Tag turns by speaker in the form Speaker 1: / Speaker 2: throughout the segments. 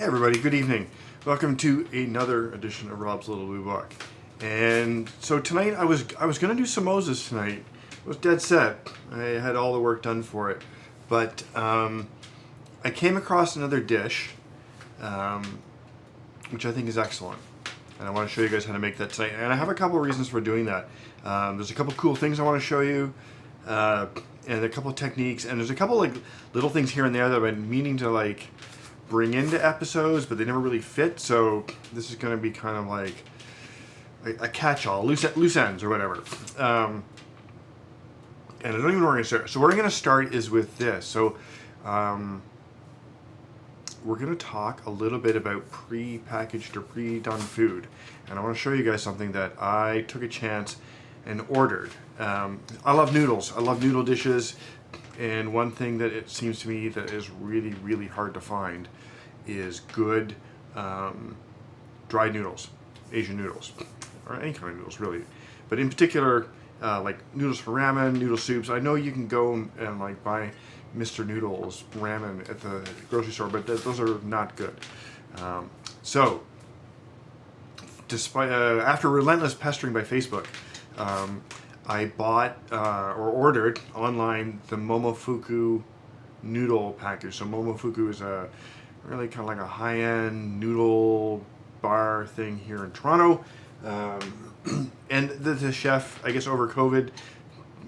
Speaker 1: Hey everybody, good evening. Welcome to another edition of Rob's Little Blue Book. And so tonight I was gonna do samosas tonight. I was dead set. I had all the work done for it. But I came across another dish, which I think is excellent. And I want to show you guys how to make that tonight. And I have a couple of reasons for doing that. There's a couple cool things I want to show you. And a couple of techniques. And there's a couple like little things here and there that I've been meaning to like bring into episodes, but they never really fit. So this is going to be kind of like a catch-all, loose ends or whatever. And I don't even know where we're going to start. So where I'm going to start is with this. So we're going to talk a little bit about pre-packaged or pre-done food. And I want to show you guys something that I took a chance and ordered. I love noodles. I love noodle dishes. And one thing that it seems to me that is really, really hard to find is good dried noodles, Asian noodles, or any kind of noodles really. But in particular, like noodles for ramen, noodle soups. I know you can go and like buy Mr. Noodles ramen at the grocery store, but those are not good. So, despite after relentless pestering by Facebook, I bought or ordered online the Momofuku noodle package. So Momofuku is a really kind of like a high-end noodle bar thing here in Toronto. And the chef, I guess over COVID,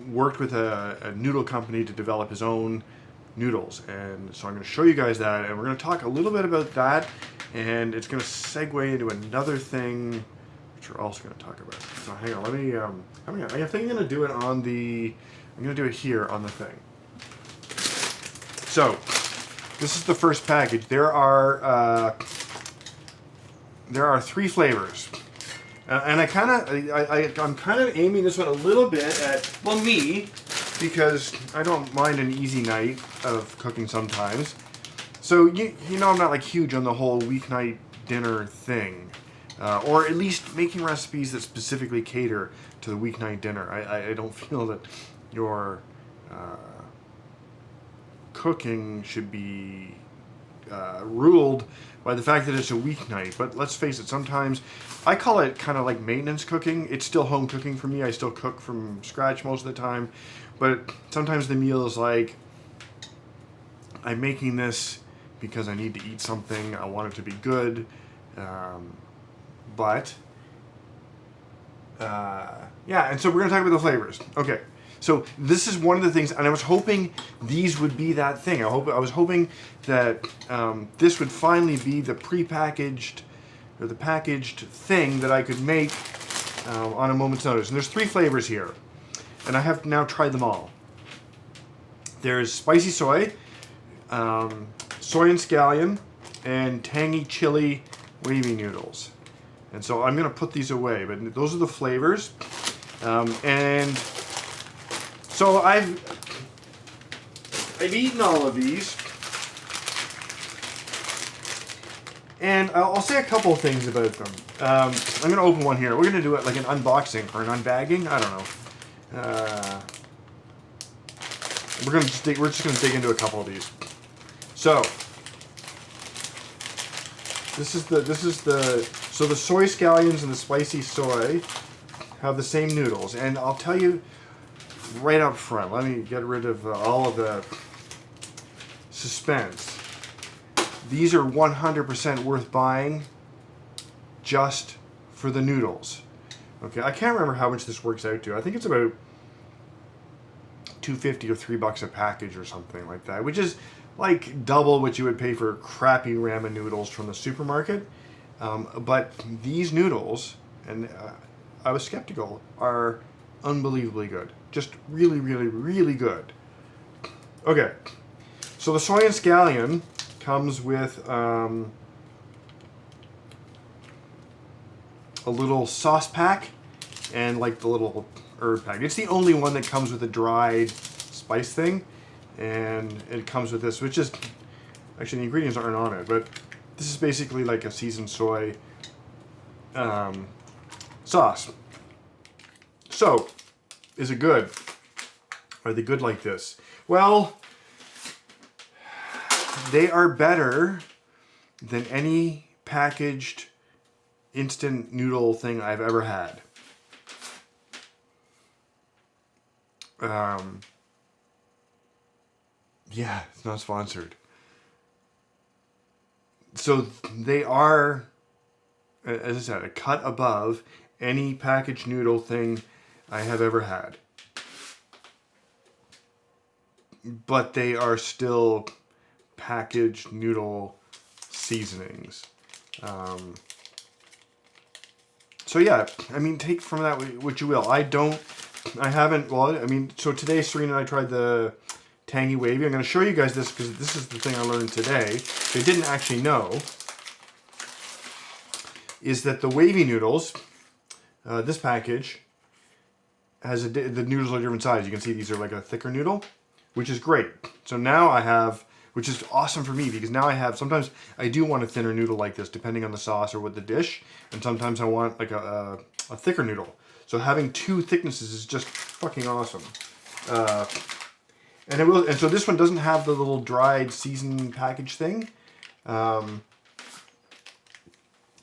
Speaker 1: worked with a noodle company to develop his own noodles. And so I'm going to show you guys that, and we're going to talk a little bit about that, and it's going to segue into another thing which we're also going to talk about. So hang on, let me, I think I'm going to do it on the, I'm going to do it here on the thing. So, this is the first package. There are 3 flavors. And I'm kind of aiming this one a little bit at, well, me, because I don't mind an easy night of cooking sometimes. So, you know I'm not like huge on the whole weeknight dinner thing. Or at least making recipes that specifically cater to the weeknight dinner. I don't feel that your cooking should be ruled by the fact that it's a weeknight. But let's face it, sometimes I call it kind of like maintenance cooking. It's still home cooking for me. I still cook from scratch most of the time. But sometimes the meal is like, I'm making this because I need to eat something. I want it to be good. Yeah, and so we're going to talk about the flavors. Okay, so this is one of the things, and I was hoping these would be that thing. I was hoping that this would finally be the pre-packaged, or the packaged thing that I could make on a moment's notice. And there's 3 flavors here, and I have now tried them all. There's spicy soy, soy and scallion, and tangy chili wavy noodles. And so I'm going to put these away, but those are the flavors. And so I've eaten all of these. And I'll say a couple of things about them. I'm going to open one here. We're going to do it like an unboxing or an unbagging. I don't know. We're just going to dig into a couple of these. So so the soy scallions and the spicy soy have the same noodles, and I'll tell you right up front, let me get rid of all of the suspense. These are 100% worth buying just for the noodles. Okay, I can't remember how much this works out to. I think it's about $2.50 or $3 a package or something like that, which is like double what you would pay for crappy ramen noodles from the supermarket. But these noodles, and I was skeptical, are unbelievably good. Just really, really, really good. Okay, so the soy and scallion comes with a little sauce pack and like the little herb pack. It's the only one that comes with a dried spice thing. And it comes with this, which is, actually the ingredients aren't on it, but this is basically like a seasoned soy sauce. So, is it good? Are they good like this? Well, they are better than any packaged instant noodle thing I've ever had. Yeah, it's not sponsored. So they are, as I said, a cut above any packaged noodle thing I have ever had. But they are still packaged noodle seasonings. So yeah, I mean, take from that what you will. So today Serena and I tried the Tangy Wavy. I'm going to show you guys this because this is the thing I learned today. I didn't actually know is that the wavy noodles, this package, has the noodles are different size. You can see these are like a thicker noodle, which is great. So now I have, which is awesome for me because now I have, sometimes I do want a thinner noodle like this depending on the sauce or what the dish, and sometimes I want like a thicker noodle. So having two thicknesses is just fucking awesome. And so this one doesn't have the little dried seasoned package thing.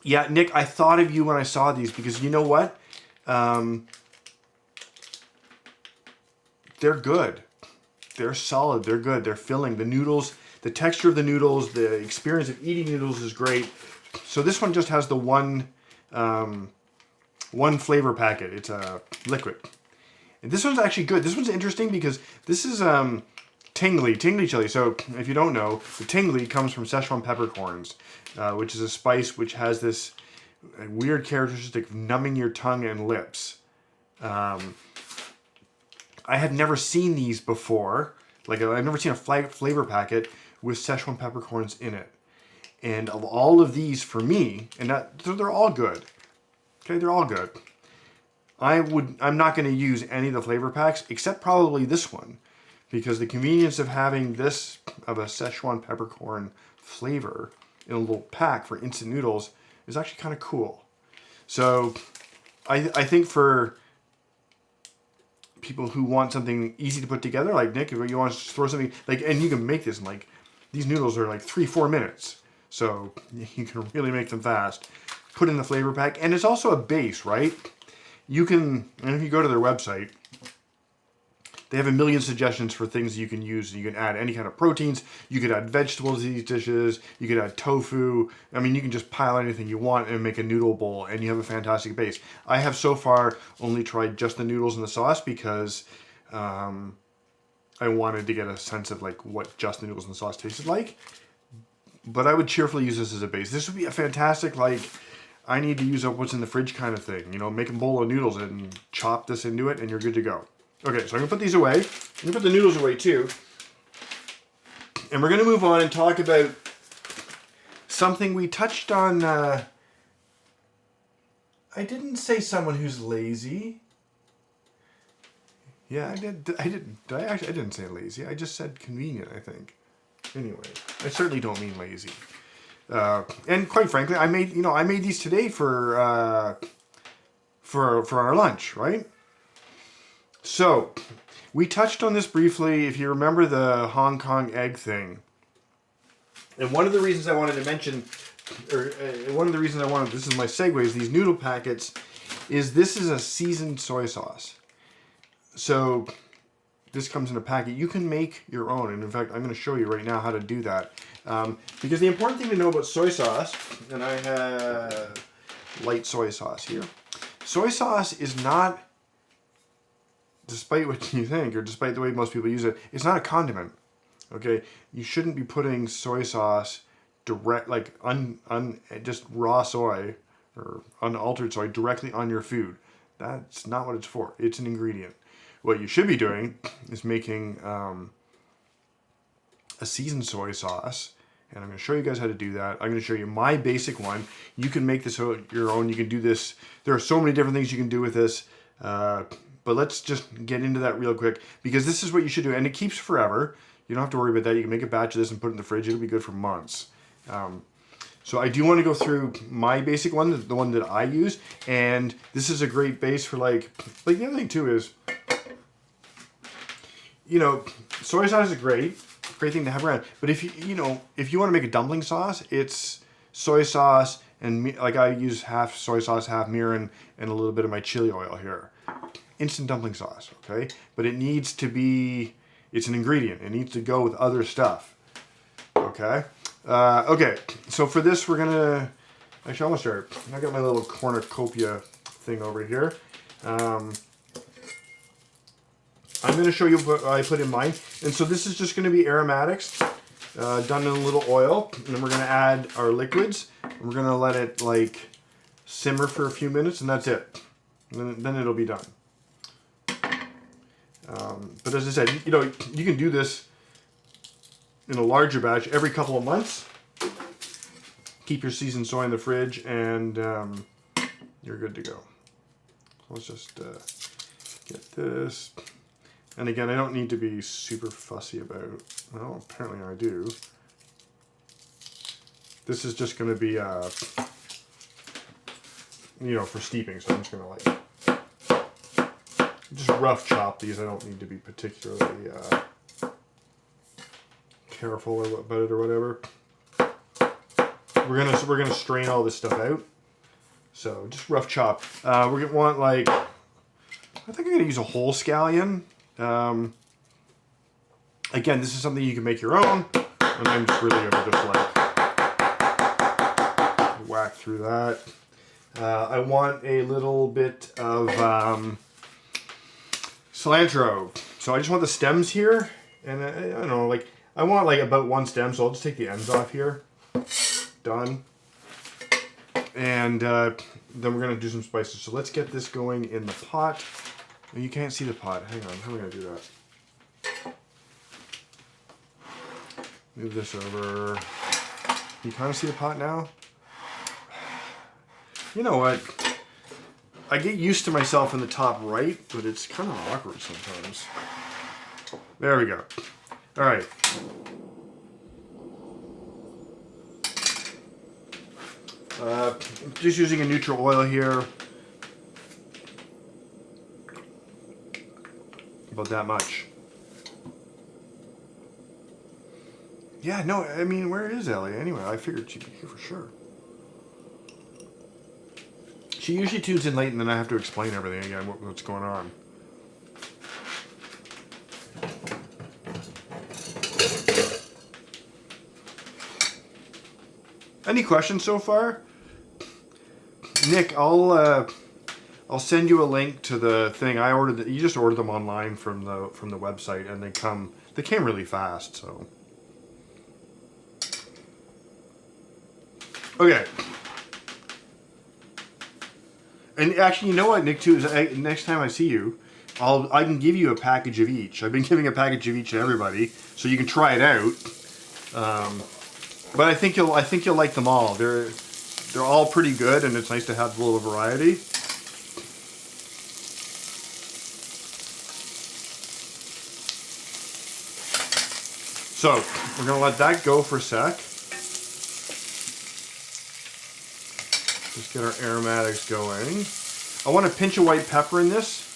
Speaker 1: Yeah, Nick, I thought of you when I saw these because you know what? They're good. They're solid. They're good. They're filling. The noodles, the texture of the noodles, the experience of eating noodles is great. So this one just has the one flavor packet. It's a liquid. And this one's actually good. This one's interesting because this is tingly chili. So if you don't know, the tingly comes from Szechuan peppercorns, which is a spice which has this weird characteristic of numbing your tongue and lips. I had never seen these before. Like I've never seen a flavor packet with Szechuan peppercorns in it. And of all of these for me, so they're all good. Okay, they're all good. I'm not going to use any of the flavor packs except probably this one because the convenience of having this of a Szechuan peppercorn flavor in a little pack for instant noodles is actually kind of cool. So I think for people who want something easy to put together, like Nick, if you want to throw something like, and you can make this in like, these noodles are like 3-4 minutes. So you can really make them fast. Put in the flavor pack, and it's also a base, right? You can, and if you go to their website, they have a million suggestions for things you can use. You can add any kind of proteins. You could add vegetables to these dishes. You could add tofu. I mean, you can just pile anything you want and make a noodle bowl, and you have a fantastic base. I have so far only tried just the noodles and the sauce because I wanted to get a sense of like what just the noodles and the sauce tasted like. But I would cheerfully use this as a base. This would be a fantastic, like, I need to use up what's in the fridge kind of thing. You know, make a bowl of noodles and chop this into it and you're good to go. Okay, so I'm going to put these away. I'm going to put the noodles away too. And we're going to move on and talk about something we touched on. I didn't say someone who's lazy. Yeah, I did. I didn't say lazy. I just said convenient, I think. Anyway, I certainly don't mean lazy. And quite frankly, I made these today for our lunch, right? So, we touched on this briefly, if you remember the Hong Kong egg thing. And one of the reasons I wanted to mention, this is my segues, these noodle packets, is this is a seasoned soy sauce. So, this comes in a packet. You can make your own, and in fact, I'm going to show you right now how to do that. Because the important thing to know about soy sauce, and I have light soy sauce here. Soy sauce is not, despite what you think, or despite the way most people use it, it's not a condiment. Okay, you shouldn't be putting soy sauce just raw soy or unaltered soy directly on your food. That's not what it's for. It's an ingredient. What you should be doing is making a seasoned soy sauce, and I'm going to show you guys how to do that. I'm going to show you my basic one. You can make this your own. You can do this. There are so many different things you can do with this, but let's just get into that real quick because this is what you should do, and it keeps forever. You don't have to worry about that. You can make a batch of this and put it in the fridge. It'll be good for months. So I do want to go through my basic one, the one that I use, and this is a great base for like the other thing too is, soy sauce is great thing to have around. But if you want to make a dumpling sauce, it's soy sauce, and like I use half soy sauce, half mirin, and a little bit of my chili oil here. Instant dumpling sauce, okay? But it needs to be, it's an ingredient. It needs to go with other stuff, okay? Okay, so for this we're gonna, actually I'm gonna start. I got my little cornucopia thing over here. I'm gonna show you what I put in mine. And so this is just gonna be aromatics, done in a little oil. And then we're gonna add our liquids. And we're gonna let it like simmer for a few minutes, and that's it. And then it'll be done. But as I said, you know, you can do this in a larger batch every couple of months. Keep your seasoned soy in the fridge, and you're good to go. So let's just get this. And again, I don't need to be super fussy about, well, apparently I do. This is just going to be, you know, for steeping, so I'm just going to like just rough chop these. I don't need to be particularly careful about it or whatever. We're gonna strain all this stuff out. So just rough chop. We're gonna want like, I think I'm gonna use a whole scallion. Again, this is something you can make your own, and I'm just really gonna just like whack through that. I want a little bit of cilantro. So I just want the stems here, and I don't know, like I want like about one stem, so I'll just take the ends off here. Done. And then we're gonna do some spices. So let's get this going in the pot. You can't see the pot. Hang on, how are we gonna do that? Move this over. You kind of see the pot now? You know what? I get used to myself in the top right, but it's kind of awkward sometimes. There we go. All right. Just using a neutral oil here. About that much. Yeah, no, I mean, where is Ellie anyway? I figured she'd be here for sure. She usually tunes in late and then I have to explain everything again, what's going on. Any questions so far? Nick, I'll send you a link to the thing I ordered. You just ordered them online from the website, and they came really fast. So okay. And actually, you know what, Nick, too, is next time I see you, I can give you a package of each. I've been giving a package of each to everybody, so you can try it out. But I think you'll like them all. They're all pretty good, and it's nice to have a little variety. So we're gonna let that go for a sec. Just get our aromatics going. I want a pinch of white pepper in this.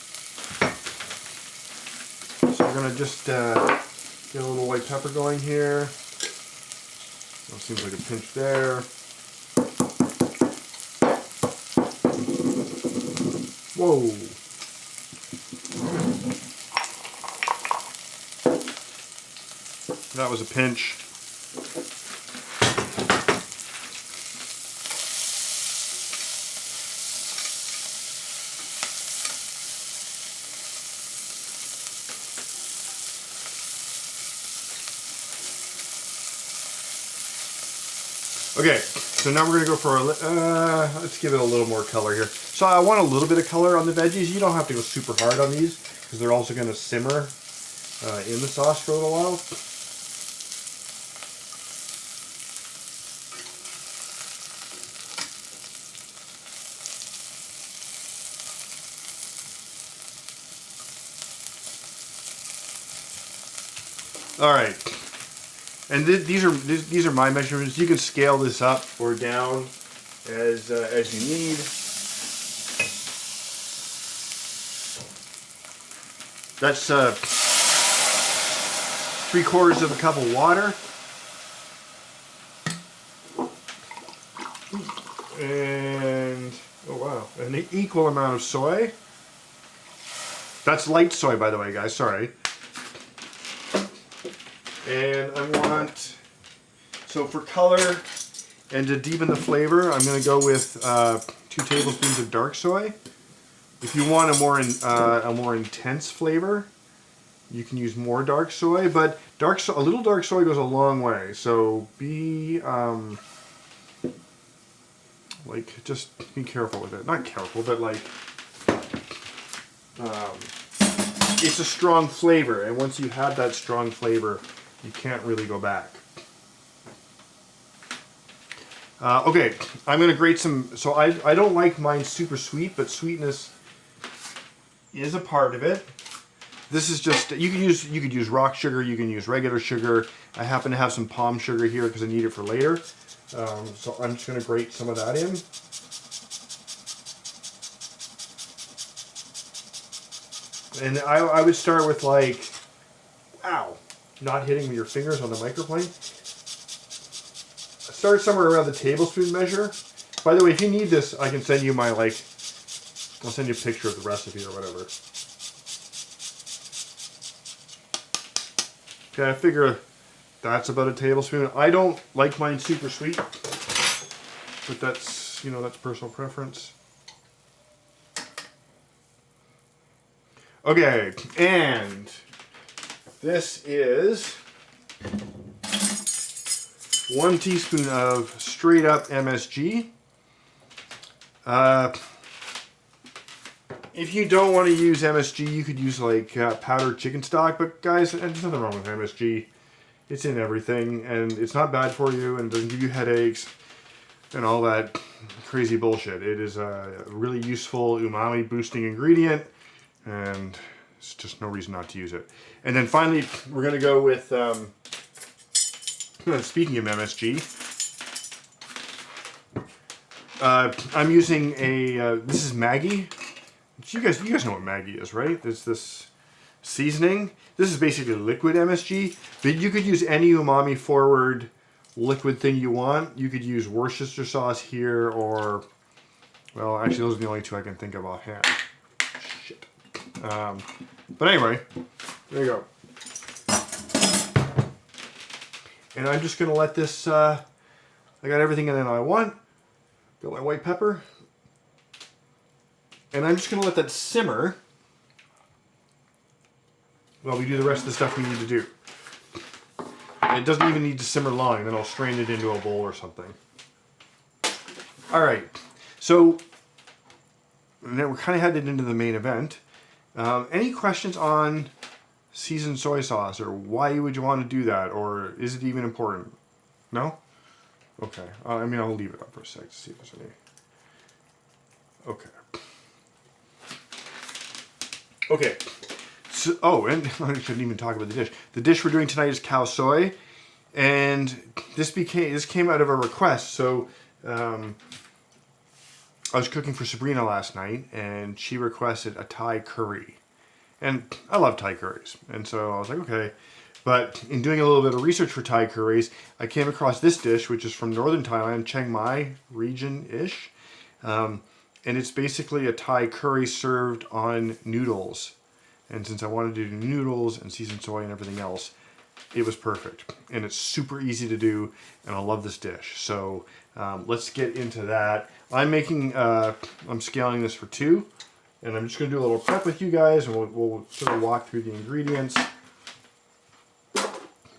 Speaker 1: So we're gonna just get a little white pepper going here. That seems like a pinch there. Whoa. That was a pinch. Okay, so now we're gonna go for let's give it a little more color here. So I want a little bit of color on the veggies. You don't have to go super hard on these because they're also gonna simmer in the sauce for a little while. All right. And these are my measurements. You can scale this up or down as you need. That's 3/4 of a cup of water. And, oh wow, an equal amount of soy. That's light soy, by the way, guys, sorry. And I want, so for color and to deepen the flavor, I'm going to go with 2 tablespoons of dark soy. If you want a more intense flavor, you can use more dark soy, but a little dark soy goes a long way. So be just be careful with it. Not careful, but like it's a strong flavor, and once you have that strong flavor, you can't really go back. Okay, I'm gonna grate some. So I don't like mine super sweet, but sweetness is a part of it. This is just, you could use rock sugar, you can use regular sugar. I happen to have some palm sugar here because I need it for later. So I'm just going to grate some of that in. And I would start with like, ow, not hitting with your fingers on the microplane. Start somewhere around the tablespoon measure. By the way, if you need this, I can send you my I'll send you a picture of the recipe or whatever. Okay, I figure that's about a tablespoon. I don't like mine super sweet, but that's, that's personal preference. Okay, and this is 1 teaspoon of straight up MSG. If you don't want to use MSG, you could use powdered chicken stock, but guys, there's nothing wrong with MSG. It's in everything, and it's not bad for you, and doesn't give you headaches, and all that crazy bullshit. It is a really useful umami boosting ingredient, and it's just no reason not to use it. And then finally, we're going to go with, speaking of MSG, I'm using this is Maggi. You guys know what Maggi is, right? There's this seasoning. This is basically liquid MSG, but you could use any umami forward liquid thing you want. You could use Worcestershire sauce here, or, well, actually those are the only 2 I can think of offhand. Shit. But anyway, there you go. And I'm just gonna let this, I got everything in there I want. Got my white pepper. And I'm just going to let that simmer while we do the rest of the stuff we need to do. And it doesn't even need to simmer long, then I'll strain it into a bowl or something. Alright, so now we're kind of headed into the main event. Any questions on seasoned soy sauce, or why would you want to do that, or is it even important? No? Okay, I'll leave it up for a sec to see if there's any. Okay. Okay, so, and I couldn't even talk about the dish. The dish we're doing tonight is Khao Soi, and this came out of a request. So I was cooking for Sabrina last night, and she requested a Thai curry, and I love Thai curries, and so I was like, okay. But in doing a little bit of research for Thai curries, I came across this dish, which is from northern Thailand, Chiang Mai region-ish. And it's basically a Thai curry served on noodles. And since I wanted to do noodles and seasoned soy and everything else, it was perfect. And it's super easy to do, and I love this dish. So let's get into that. I'm scaling this for 2, and I'm just gonna do a little prep with you guys, and we'll sort of walk through the ingredients.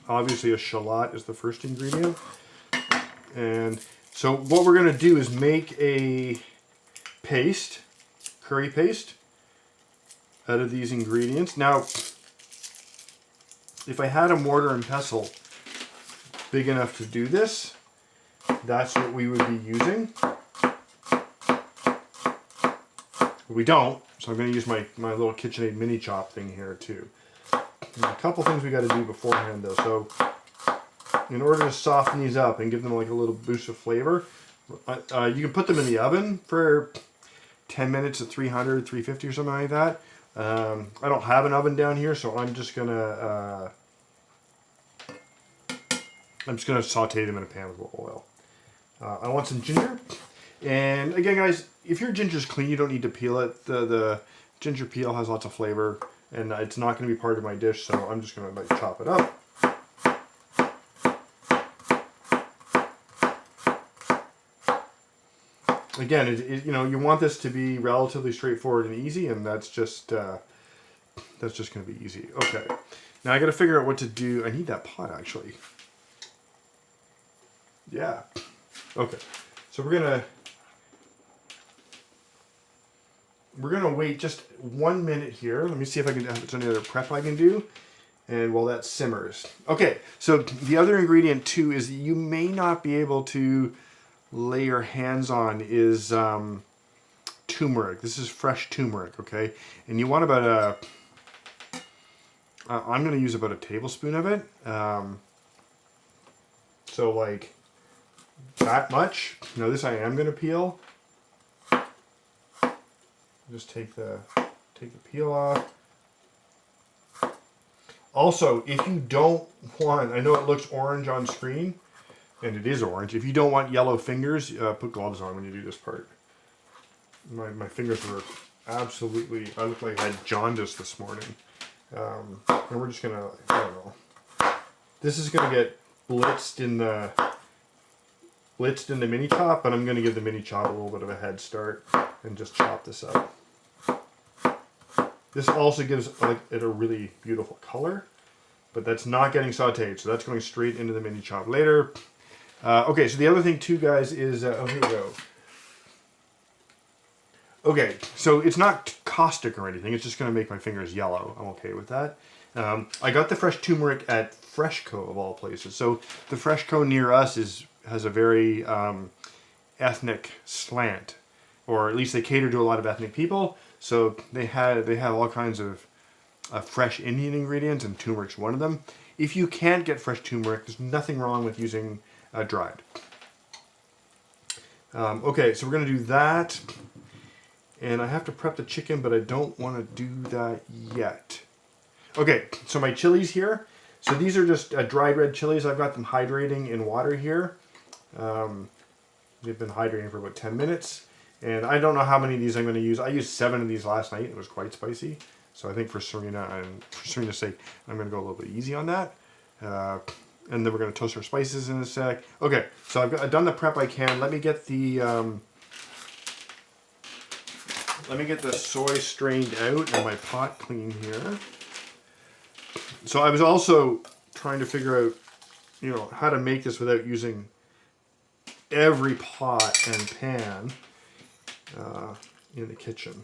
Speaker 1: Obviously a shallot is the first ingredient. And so what we're gonna do is make a paste, curry paste, out of these ingredients. Now, if I had a mortar and pestle big enough to do this, that's what we would be using. We don't, so I'm going to use my little KitchenAid mini chop thing here too. And a couple things we got to do beforehand though. So, in order to soften these up and give them like a little boost of flavor, you can put them in the oven for 10 minutes at 300, 350 or something like that. I don't have an oven down here, so I'm just gonna saute them in a pan with oil. I want some ginger. And again, guys, if your ginger's clean, you don't need to peel it. The ginger peel has lots of flavor, and it's not going to be part of my dish, so I'm just going to like chop it up. Again, you know, you want this to be relatively straightforward and easy, and that's just going to be easy. Okay, now I got to figure out what to do. I need that pot actually. Yeah. Okay, so we're gonna wait just 1 minute here. Let me see if there's any other prep I can do. And while that simmers. Okay, so the other ingredient too is that you may not be able to lay your hands on is turmeric. This is fresh turmeric, okay? And you want about I'm gonna use about a tablespoon of it. So like that much. Now this I am gonna peel. Just take the peel off. Also, if you don't want, I know it looks orange on screen, and it is orange. If you don't want yellow fingers, put gloves on when you do this part. My fingers were absolutely, I looked like I had jaundice this morning. And we're just gonna, I don't know. This is gonna get blitzed in the mini chop, but I'm gonna give the mini chop a little bit of a head start and just chop this up. This also gives it a really beautiful color, but that's not getting sauteed, so that's going straight into the mini chop later. Okay, so the other thing too, guys, is oh, here we go. Okay, so it's not caustic or anything. It's just going to make my fingers yellow. I'm okay with that. I got the fresh turmeric at Freshco of all places. So the Freshco near us has a very ethnic slant, or at least they cater to a lot of ethnic people. So they have all kinds of fresh Indian ingredients, and turmeric's one of them. If you can't get fresh turmeric, there's nothing wrong with using dried. Okay, so we're gonna do that, and I have to prep the chicken, but I don't want to do that yet. Okay, so my chilies here. So these are just dried red chilies. I've got them hydrating in water here. They've been hydrating for about 10 minutes. And I don't know how many of these I'm going to use. I used 7 of these last night. It was quite spicy. So I think for Serena and for Serena's sake, I'm going to go a little bit easy on that. And then we're going to toast our spices in a sec. Okay, so I've done the prep I can. Let me get the soy strained out and my pot clean here. So I was also trying to figure out, you know, how to make this without using every pot and pan in the kitchen.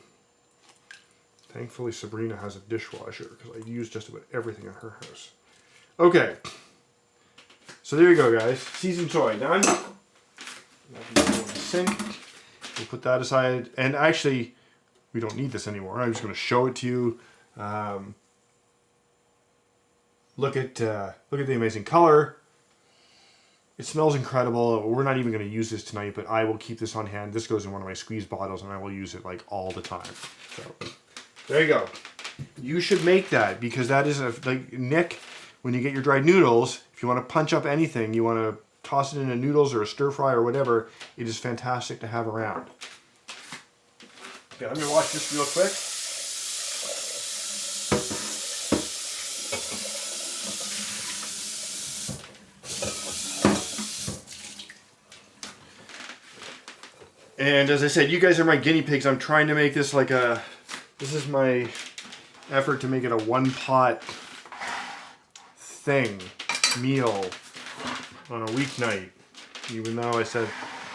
Speaker 1: Thankfully, Sabrina has a dishwasher because I use just about everything in her house. Okay, so there you go, guys. Seasoned soy done. That can go in the sink. We'll put that aside. And actually, we don't need this anymore. I'm just going to show it to you. Look at the amazing color. It smells incredible. We're not even going to use this tonight, but I will keep this on hand. This goes in one of my squeeze bottles, and I will use it like all the time. So there you go. You should make that, because that is like Nick. When you get your dried noodles, if you want to punch up anything, you want to toss it in a noodles or a stir fry or whatever, it is fantastic to have around. Okay, let me wash this real quick. And as I said, you guys are my guinea pigs. I'm trying to make this this is my effort to make it a one-pot meal on a weeknight. Even though I said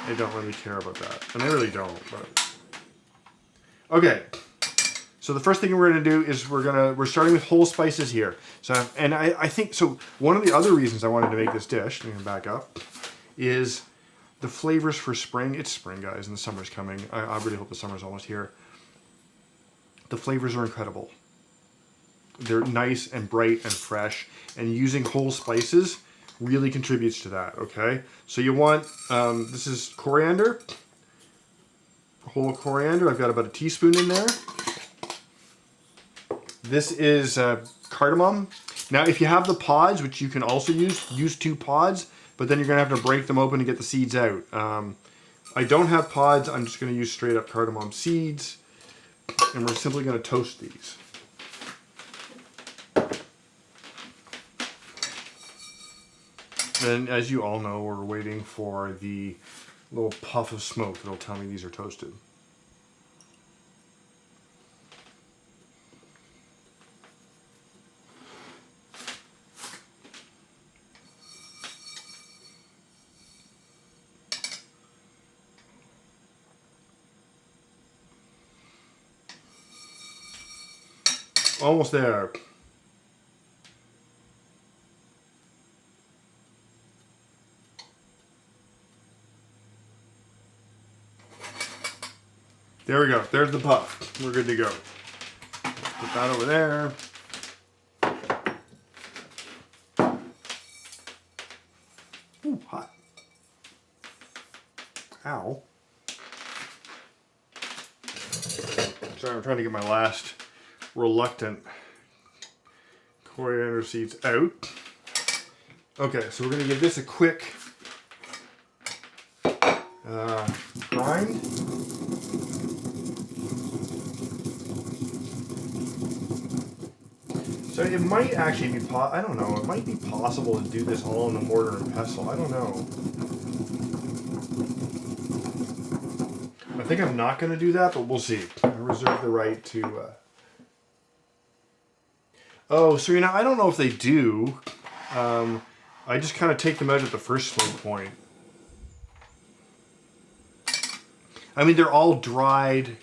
Speaker 1: I don't really care about that. And I really don't, but. Okay. So the first thing we're gonna do is we're starting with whole spices here. So, and I think, so one of the other reasons I wanted to make this dish, let me back up, is the flavors for spring. It's spring, guys, and the summer's coming. I really hope the summer's almost here. The flavors are incredible. They're nice and bright and fresh, and using whole spices really contributes to that, okay? So you want, this is coriander, whole coriander. I've got about a teaspoon in there. This is cardamom. Now, if you have the pods, which you can also use 2 pods. but then you're going to have to break them open to get the seeds out. I don't have pods. I'm just going to use straight up cardamom seeds, and we're simply going to toast these. And as you all know, we're waiting for the little puff of smoke that'll tell me these are toasted. Almost there. There we go. There's the puff. We're good to go. Put that over there. Ooh, hot. Ow. Sorry, I'm trying to get my last reluctant coriander seeds out. Okay, so we're going to give this a quick grind. So it might actually be, I don't know, it might be possible to do this all in the mortar and pestle. I don't know. I think I'm not going to do that, but we'll see. I reserve the right to... Oh, so I don't know if they do. I just kind of take them out at the first smoke point. I mean, they're all dried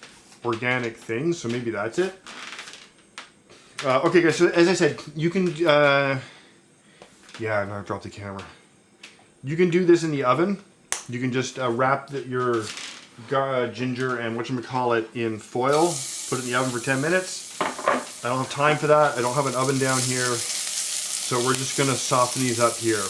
Speaker 1: organic things, so maybe that's it. Okay, guys, so as I said, you can... yeah, I dropped the camera. You can do this in the oven. You can just wrap your ginger and whatchamacallit in foil. Put it in the oven for 10 minutes. I don't have time for that. I don't have an oven down here. So we're just going to soften these up here.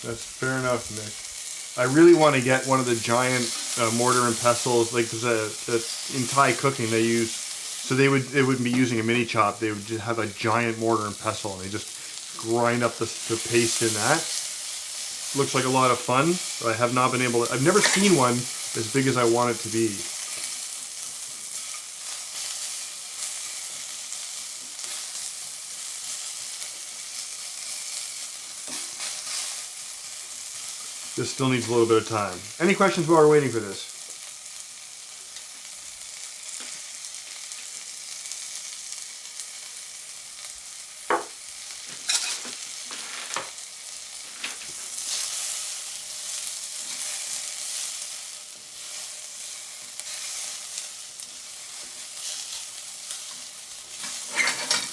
Speaker 1: That's fair enough, Nick. I really want to get one of the giant mortar and pestles, like there's in Thai cooking they use. So they wouldn't be using a mini chop. They would just have a giant mortar and pestle, and they just grind up the paste in that. Looks like a lot of fun, but I have not been able to. I've never seen one as big as I want it to be. This still needs a little bit of time. Any questions while we're waiting for this?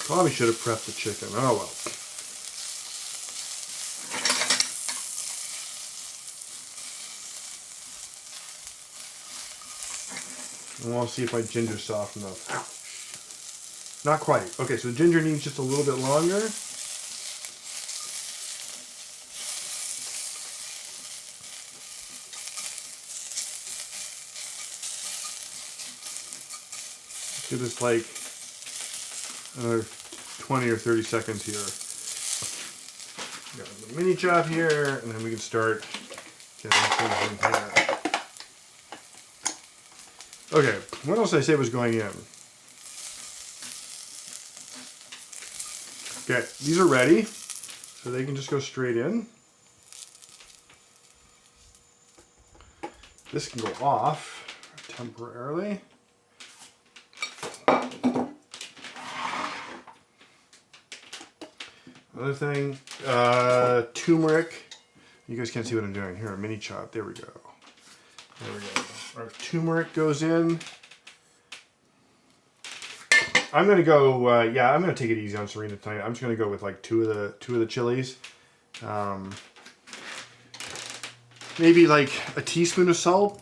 Speaker 1: Probably should have prepped the chicken. Oh well. I want to see if my ginger's soft enough. Ow. Not quite. Okay, so the ginger needs just a little bit longer. Give this like another 20 or 30 seconds here. Got the mini chop here, and then we can start getting things in here. Okay, what else did I say was going in? Okay, these are ready, so they can just go straight in. This can go off temporarily. Another thing, turmeric. You guys can't see what I'm doing here. A mini chop. There we go. There we go. Our turmeric goes in. I'm gonna go. Yeah, I'm gonna take it easy on Serena tonight. I'm just gonna go with like two of the chilies. Maybe like a teaspoon of salt.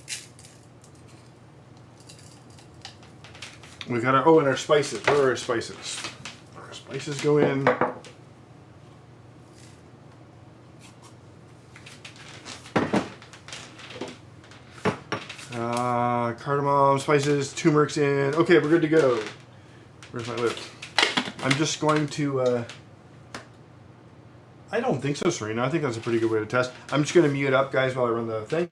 Speaker 1: We got our, oh, and our spices. Where are our spices? Our spices go in. Cardamom, spices, turmeric's in. Okay, we're good to go. Where's my lid? I'm just going to, I don't think so, Serena. I think that's a pretty good way to test. I'm just going to mute up, guys, while I run the thing.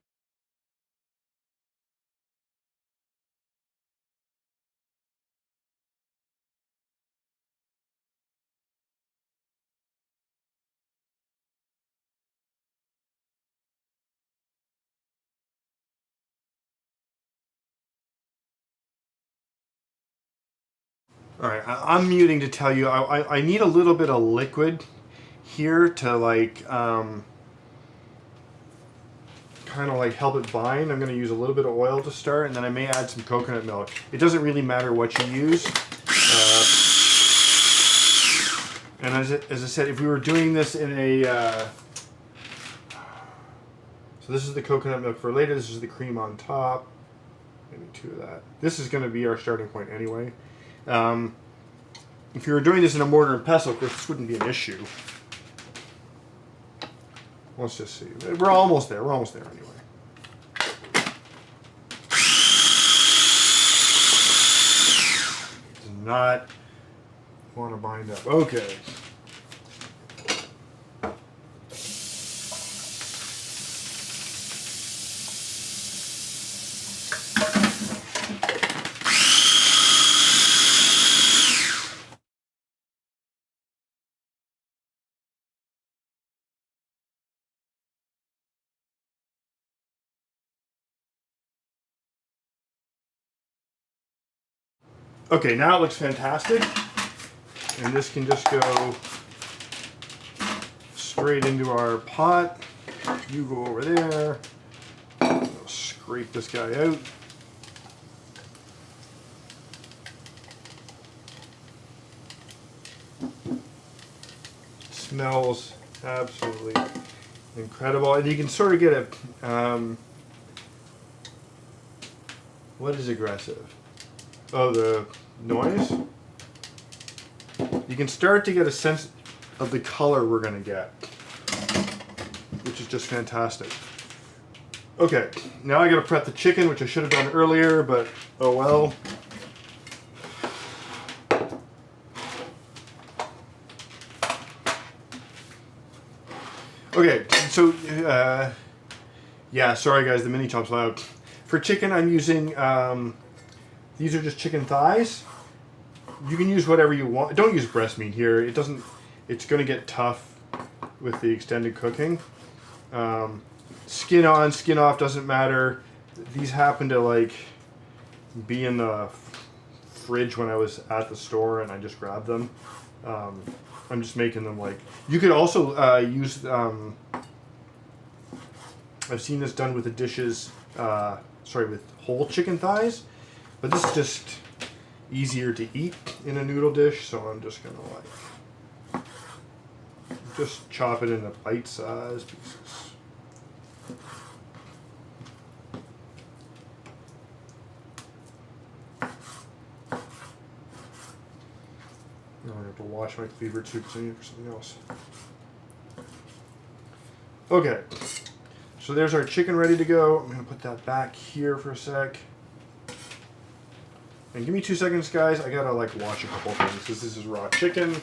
Speaker 1: All right, I'm muting to tell you I need a little bit of liquid here to like kind of like help it bind. I'm going to use a little bit of oil to start, and then I may add some coconut milk. It doesn't really matter what you use. And as I said, if we were doing this in a so this is the coconut milk for later. This is the cream on top. Maybe 2 of that. This is going to be our starting point anyway. If you were doing this in a mortar and pestle, of course, this wouldn't be an issue. Let's just see. We're almost there. We're almost there anyway. Does not want to bind up. Okay. Okay, now it looks fantastic, and this can just go straight into our pot. You go over there. I'll scrape this guy out. It smells absolutely incredible, and you can sort of get a what is aggressive? Oh, the noise. You can start to get a sense of the color we're going to get, which is just fantastic. Okay, now I got to prep the chicken, which I should have done earlier, but oh well. Okay, so yeah, sorry guys, the mini chop's loud. For chicken, I'm using these are just chicken thighs. You can use whatever you want. Don't use breast meat here. It doesn't. It's going to get tough with the extended cooking. Skin on, skin off doesn't matter. These happen to like be in the fridge when I was at the store, and I just grabbed them. I'm just making them like. You could also use. I've seen this done with the dishes. Sorry, with whole chicken thighs. But this is just easier to eat in a noodle dish, so I'm just gonna like just chop it into bite-sized pieces. Now I have to wash my cleaver too because I need it for something else. Okay, so there's our chicken ready to go. I'm gonna put that back here for a sec. And give me 2 seconds, guys. I gotta like wash a couple things because this is raw chicken.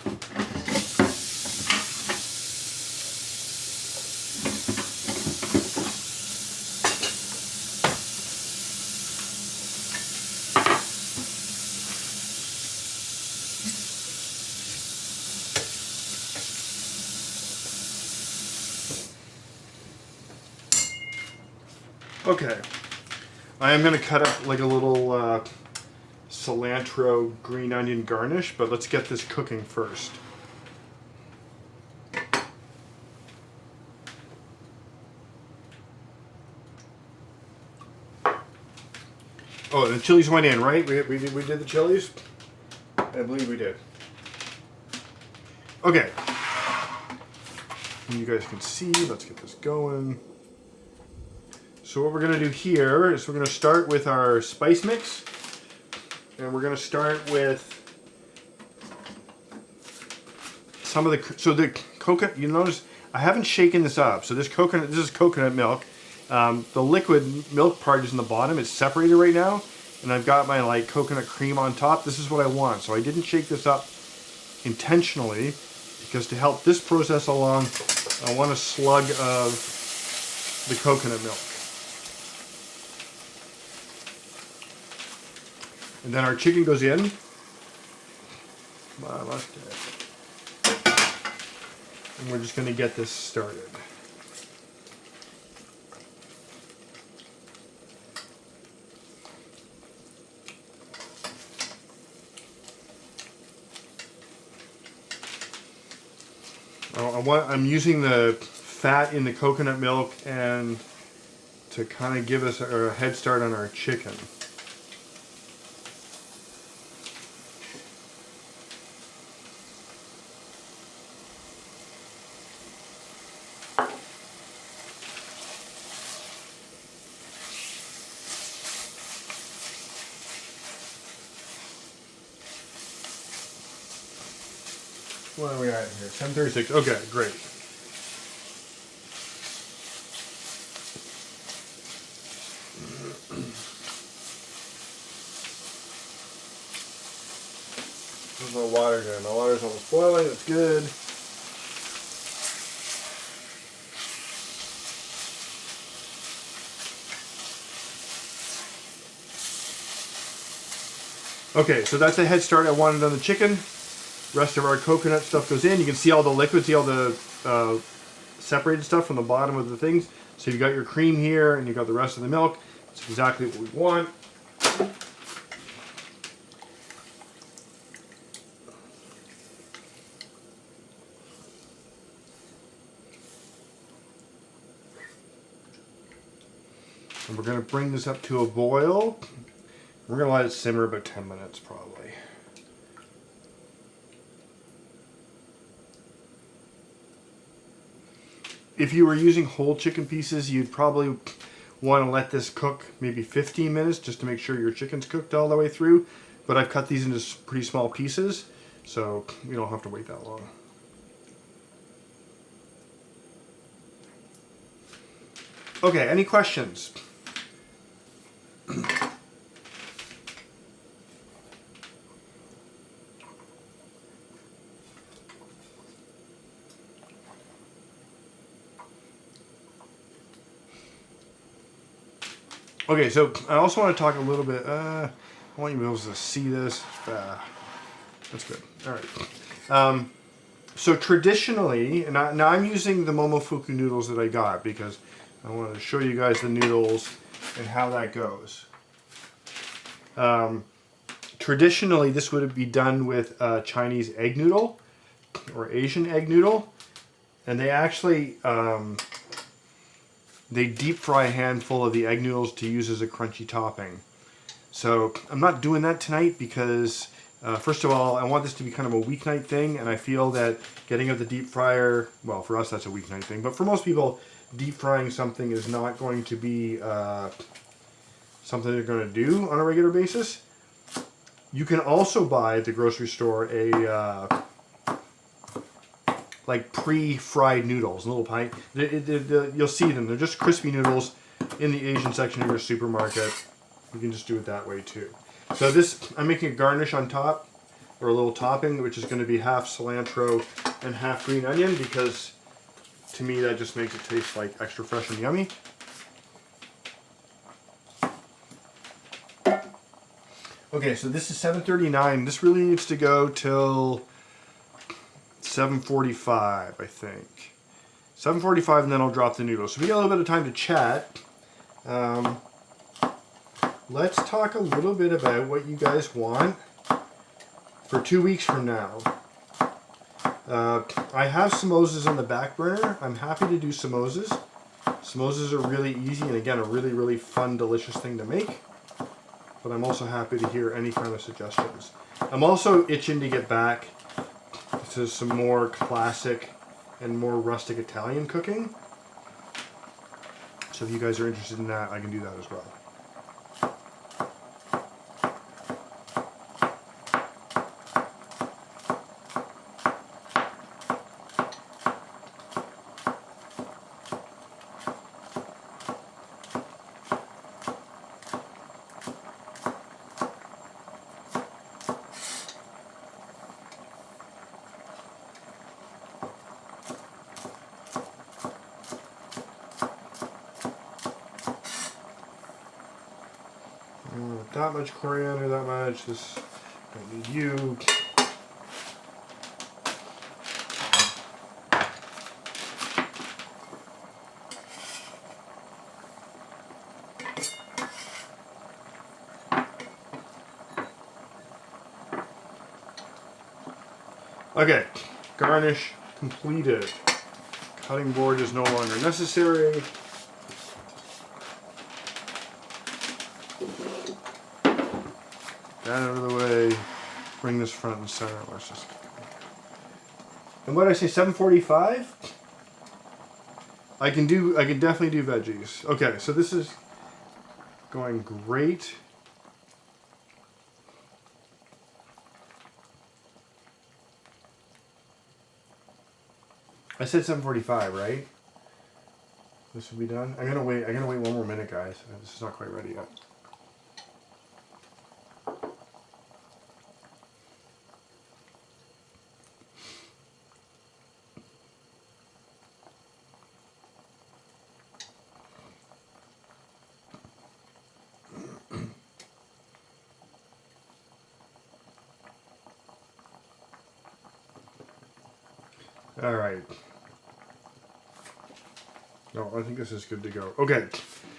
Speaker 1: Okay, I am gonna cut up like a little cilantro green onion garnish, but let's get this cooking first. Oh, the chilies went in, right? We did the chilies? I believe we did. Okay. And you guys can see, let's get this going. So what we're going to do here is we're going to start with our spice mix. And we're going to start with some of the, so the coconut, you notice I haven't shaken this up. So this is coconut milk. The liquid milk part is in the bottom. It's separated right now. And I've got my like coconut cream on top. This is what I want. So I didn't shake this up intentionally because to help this process along, I want a slug of the coconut milk. And then our chicken goes in. And we're just going to get this started. I'm using the fat in the coconut milk and to kind of give us a head start on our chicken. What are we at here? 10:36. Okay, great. There's no water here. My water's almost boiling. That's good. Okay, so that's a head start I wanted on the chicken. Rest of our coconut stuff goes in. You can see all the liquids, see all the separated stuff from the bottom of the things. So you've got your cream here and you've got the rest of the milk. It's exactly what we want. And we're going to bring this up to a boil. We're going to let it simmer about 10 minutes probably. If you were using whole chicken pieces, you'd probably want to let this cook maybe 15 minutes just to make sure your chicken's cooked all the way through. But I've cut these into pretty small pieces, so you don't have to wait that long. Okay, any questions? Okay, so I also want to talk a little bit, I want you to be able to see this. That's good. All right. So traditionally, and now I'm using the Momofuku noodles that I got because I wanted to show you guys the noodles and how that goes. Traditionally, this would be done with Chinese egg noodle or Asian egg noodle. And they actually... they deep fry a handful of the egg noodles to use as a crunchy topping. So I'm not doing that tonight because, first of all, I want this to be kind of a weeknight thing, and I feel that getting out the deep fryer, well, for us that's a weeknight thing, but for most people, deep frying something is not going to be something they're going to do on a regular basis. You can also buy at the grocery store a like pre-fried noodles, little pint. You'll see them. They're just crispy noodles in the Asian section of your supermarket. You can just do it that way too. So this, I'm making a garnish on top, or a little topping, which is going to be half cilantro and half green onion, because to me that just makes it taste like extra fresh and yummy. Okay, so this is 7:39. This really needs to go till 7:45, I think. 7:45, and then I'll drop the noodles. So we got a little bit of time to chat. Let's talk a little bit about what you guys want for 2 weeks from now. I have samosas on the back burner. I'm happy to do samosas. Samosas are really easy, and again, a really, really fun, delicious thing to make. But I'm also happy to hear any kind of suggestions. I'm also itching to get back to some more classic and more rustic Italian cooking. So if you guys are interested in that, I can do that as well. that much coriander, that much. This, I need you. Okay, garnish completed. Cutting board is no longer necessary. That out of the way. Bring this front and center. Let's just. And what did I say? 745. I can definitely do veggies. Okay, so this is going great. I said 7:45, right? This will be done. I'm gonna wait one more minute, guys. This is not quite ready yet. All right. No, I think this is good to go. Okay,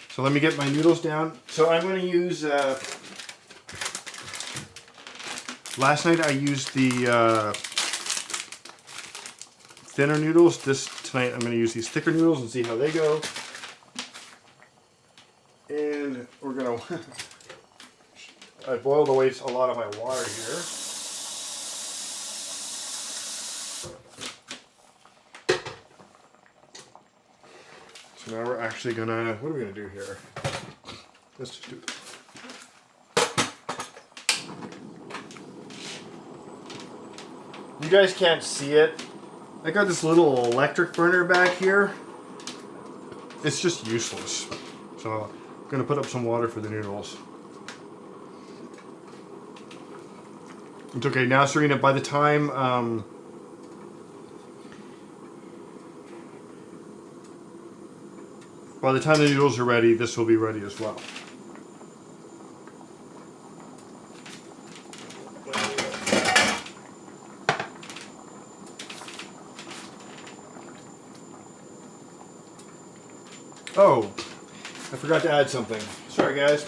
Speaker 1: so let me get my noodles down. So I'm going to use, last night I used the thinner noodles. Tonight I'm going to use these thicker noodles and see how they go. And we're going to, I boiled away a lot of my water here. So now we're actually gonna, what are we gonna do here? Let's just do this. You guys can't see it. I got this little electric burner back here. It's just useless. So I'm gonna put up some water for the noodles. It's okay, now Serena, by the time, the noodles are ready, this will be ready as well. Oh, I forgot to add something. Sorry, guys.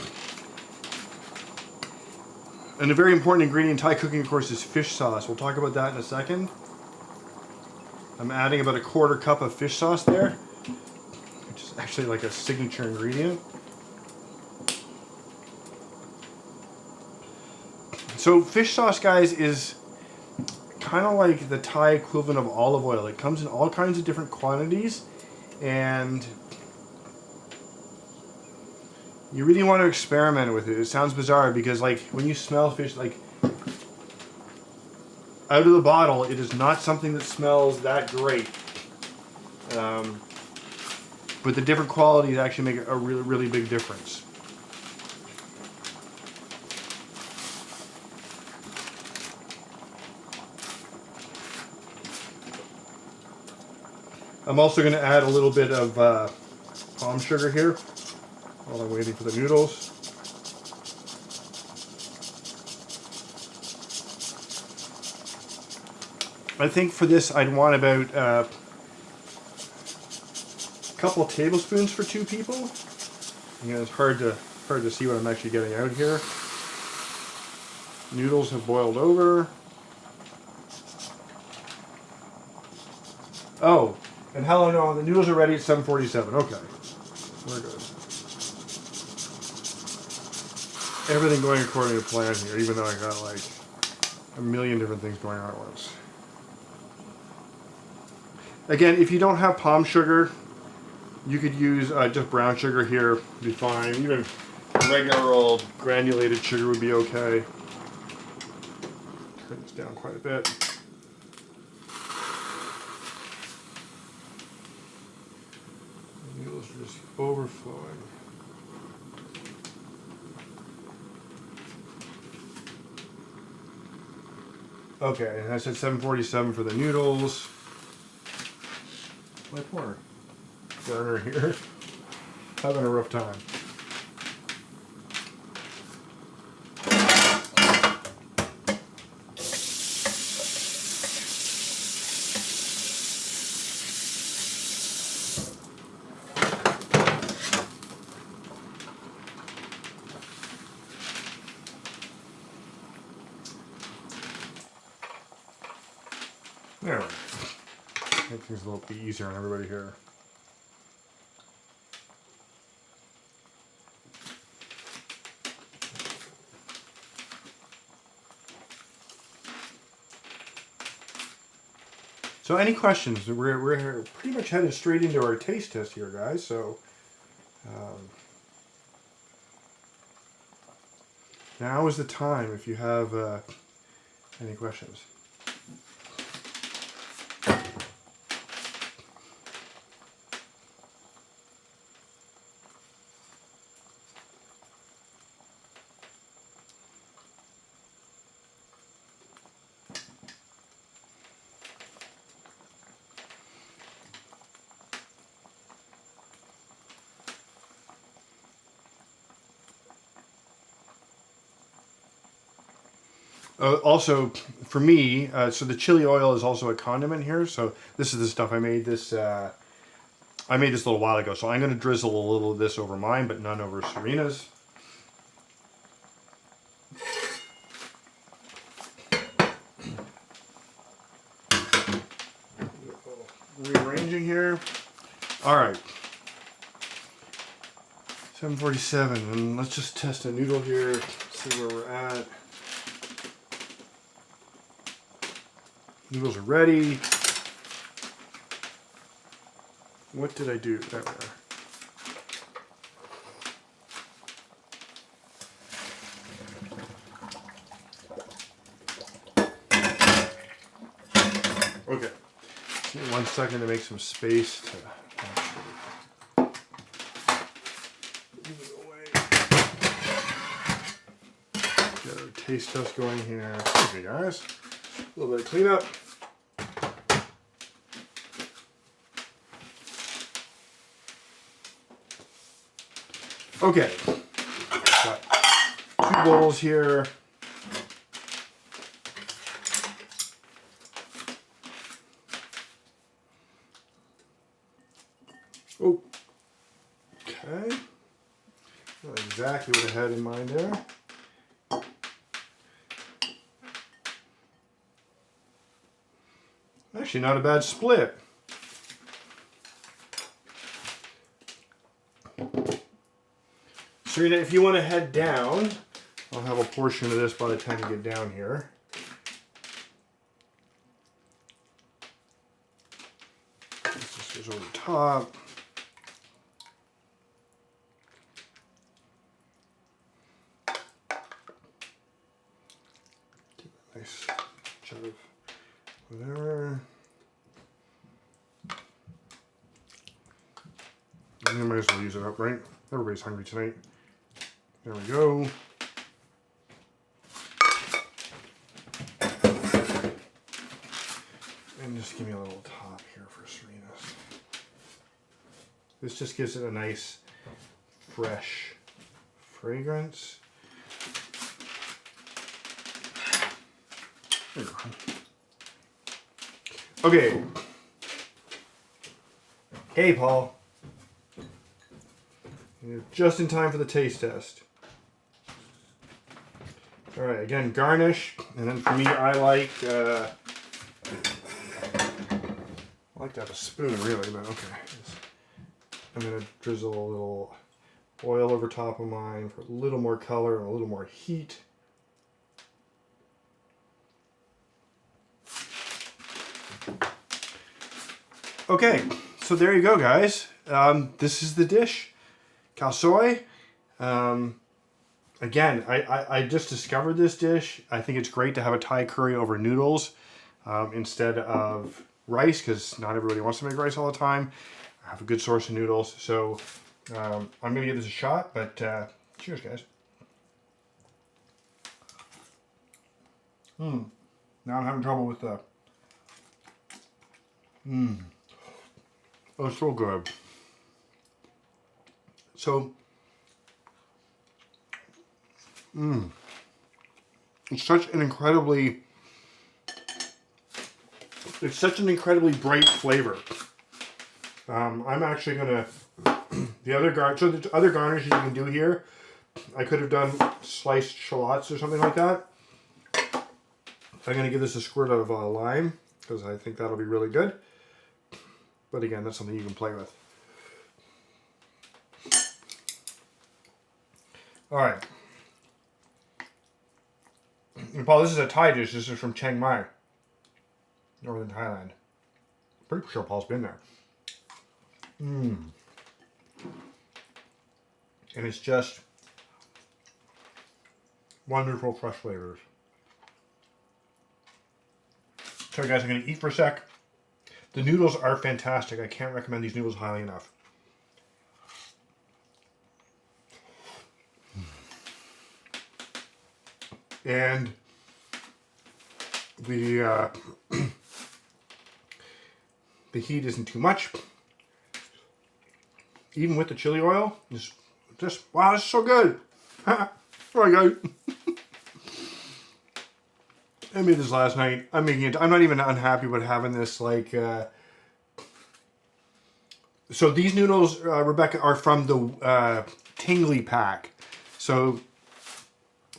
Speaker 1: And a very important ingredient in Thai cooking, of course, is fish sauce. We'll talk about that in a second. I'm adding about a quarter cup of fish sauce there. Actually like a signature ingredient. So fish sauce, guys, is kind of like the Thai equivalent of olive oil. It comes in all kinds of different quantities, and you really want to experiment with it. It sounds bizarre because like when you smell fish, like out of the bottle, it is not something that smells that great. But the different qualities actually make a really, really big difference. I'm also going to add a little bit of palm sugar here while I'm waiting for the noodles. I think for this I'd want about couple tablespoons for 2 people. You know, it's hard to see what I'm actually getting out here. Noodles have boiled over. Oh, and hello, no, the noodles are ready at 7:47. Okay, we're good. Everything going according to plan here, even though I got like a million different things going on at once. Again, if you don't have palm sugar, you could use just brown sugar here, be fine. Even regular old granulated sugar would be okay. Turn this down quite a bit. The noodles are just overflowing. Okay, and I said 7:47 for the noodles. My poor burner here, having a rough time. There we go. Make things a little bit easier on everybody here. So any questions? We're pretty much headed straight into our taste test here, guys. So now is the time if you have any questions. Also, for me, so the chili oil is also a condiment here. So this is the stuff I made this. I made this a little while ago. So I'm going to drizzle a little of this over mine, but none over Serena's. Rearranging here. All right. 7:47, and let's just test a noodle here. See where we're at. Noodles are ready. What did I do? There we are. Okay. Just need 1 second to make some space to actually move it away. Get our taste test going here. Okay, guys. A little bit of cleanup. Okay, got 2 bowls here. Oh, okay. Not exactly what I had in mind there. Actually, not a bad split. Serena, if you want to head down, I'll have a portion of this by the time you get down here. This just goes over the top. Give it a nice chunk of whatever. And you might as well use it up, right? Everybody's hungry tonight. There we go. And just give me a little top here for Serena's. This just gives it a nice, fresh fragrance. There you go. Okay. Hey, Paul. You're just in time for the taste test. All right, again, garnish, and then for me, I like to have a spoon, really, but okay. I'm gonna drizzle a little oil over top of mine for a little more color and a little more heat. Okay, so there you go, guys. This is the dish, Khao Soi. Again, I just discovered this dish. I think it's great to have a Thai curry over noodles instead of rice, because not everybody wants to make rice all the time. I have a good source of noodles, so I'm going to give this a shot, but cheers, guys. Now I'm having trouble with the... Oh, it's so good. So... It's such an incredibly bright flavor. I'm actually gonna the other garnishes you can do here. I could have done sliced shallots or something like that. I'm gonna give this a squirt of lime because I think that'll be really good. But again, that's something you can play with. All right. And Paul, this is a Thai dish. This is from Chiang Mai, northern Thailand. Pretty sure Paul's been there. And it's just wonderful fresh flavors. Sorry guys, I'm going to eat for a sec. The noodles are fantastic. I can't recommend these noodles highly enough. And the the heat isn't too much. Even with the chili oil, just wow, this is so good. There we go. I made this last night. I'm making it. I'm not even unhappy with having this. Like, so these noodles, Rebecca, are from the Tingly pack. So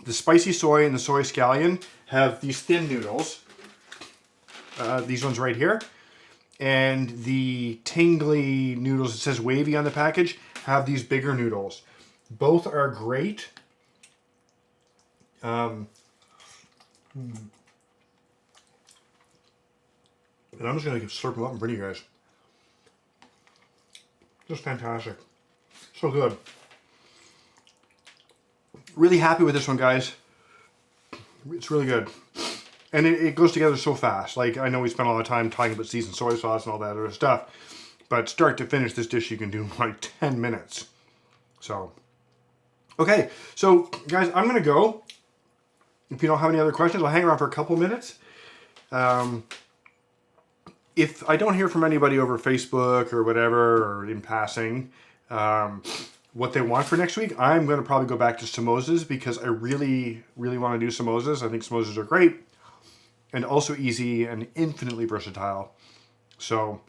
Speaker 1: the spicy soy and the soy scallion have these thin noodles. These ones right here. And the Tingly noodles, it says wavy on the package, have these bigger noodles. Both are great. And I'm just going to slurp them up and bring you guys. Just fantastic. So good. Really happy with this one, guys. It's really good. And it goes together so fast. Like, I know we spent a lot of time talking about seasoned soy sauce and all that other stuff. But start to finish, this dish you can do in like 10 minutes. So, okay. So, guys, I'm going to go. If you don't have any other questions, I'll hang around for a couple minutes. If I don't hear from anybody over Facebook or whatever, or in passing, what they want for next week, I'm going to probably go back to samosas because I really, really want to do samosas. I think samosas are great and also easy and infinitely versatile. So,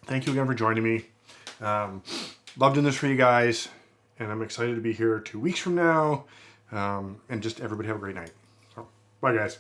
Speaker 1: thank you again for joining me. Love doing this for you guys, and I'm excited to be here 2 weeks from now. And just everybody have a great night. So, bye, guys.